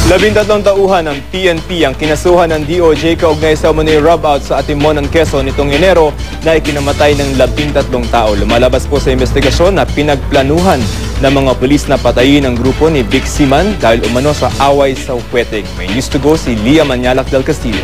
13 tauhan ng PNP ang kinasuhan ng DOJ kaugnay sa umano'y rob-out sa Atimonan, Quezon nitong Enero na ikinamatay ng 13 tao. Lumalabas po sa investigasyon na pinagplanuhan ng mga pulis na patayin ang grupo ni Vic Siman dahil umano sa away sa Hueteng. May news to go si Lia Manyalak del Castillo.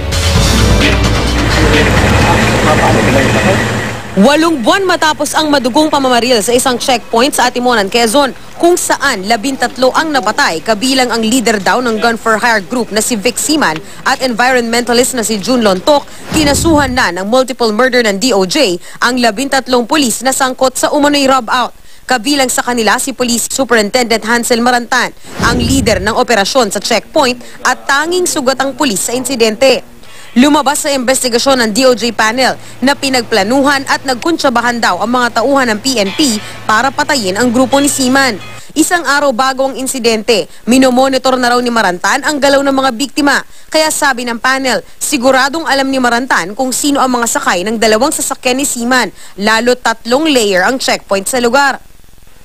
8 buwan matapos ang madugong pamamaril sa isang checkpoint sa Atimonan, Quezon, kung saan 13 ang napatay, kabilang ang leader daw ng gun for hire group na si Vic Siman at environmentalist na si June Lontok, kinasuhan na ng multiple murder ng DOJ ang 13 pulis na sangkot sa umano'y rob-out. Kabilang sa kanila si Police Superintendent Hansel Marantan, ang leader ng operasyon sa checkpoint at tanging sugatang pulis sa insidente. Lumabas sa investigasyon ng DOJ panel na pinagplanuhan at nagkuntsabahan daw ang mga tauhan ng PNP para patayin ang grupo ni Siman. Isang araw bago ang insidente, minomonitor na raw ni Marantan ang galaw ng mga biktima. Kaya sabi ng panel, siguradong alam ni Marantan kung sino ang mga sakay ng dalawang sasakyan ni Siman, lalo 3 layer ang checkpoint sa lugar.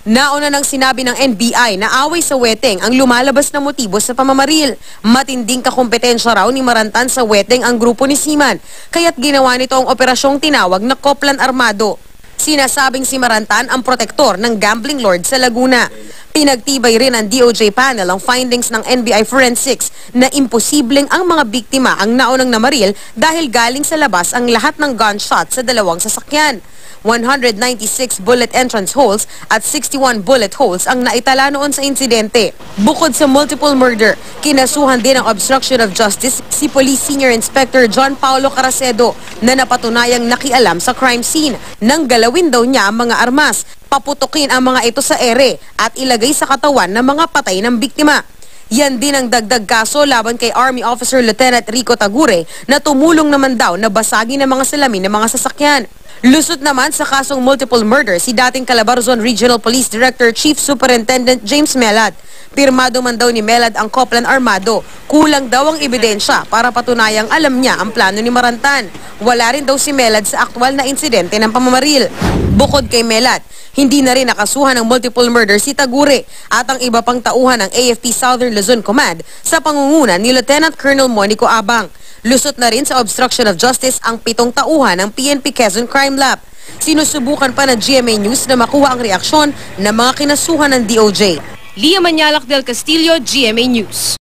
Nauna nang sinabi ng NBI na away sa Hueteng ang lumalabas na motibo sa pamamaril. Matinding kakompetensya raw ni Marantan sa Hueteng ang grupo ni Siman, kaya't ginawa nito ang operasyong tinawag na Koplan Armado. Sinasabing si Marantan ang protektor ng gambling lord sa Laguna. Pinagtibay rin ng DOJ panel ang findings ng NBI Forensics na imposibleng ang mga biktima ang naunang namaril dahil galing sa labas ang lahat ng gunshot sa dalawang sasakyan. 196 bullet entrance holes at 61 bullet holes ang naitala noon sa insidente. Bukod sa multiple murder, kinasuhan din ang obstruction of justice si Police Senior Inspector John Paulo Caracedo na napatunayang nakialam sa crime scene nang galawin daw niya ang mga armas, paputukin ang mga ito sa ere at ilagay sa katawan ng mga patay ng biktima. Yan din ang dagdag kaso laban kay Army Officer Lieutenant Rico Tagure na tumulong naman daw na basagin ang mga salamin ng mga sasakyan. Lusot naman sa kasong multiple murder si dating Calabarzon Regional Police Director Chief Superintendent James Melad. Pirmado man daw ni Melad ang Koplan Armado. Kulang daw ang ebidensya para patunayang alam niya ang plano ni Marantan. Wala rin daw si Melad sa aktwal na insidente ng pamamaril. Bukod kay Melad, hindi na rin nakasuhan ng multiple murder si Tagure at ang iba pang tauhan ng AFP Southern Luzon Command sa pangunguna ni Lieutenant Colonel Monico Abang. Lusot na rin sa obstruction of justice ang 7 tauhan ng PNP Quezon Crime Lab. Sinusubukan pa ng GMA News na makuha ang reaksyon ng mga kinasuhan ng DOJ. Lia Manyalak del Castillo, GMA News.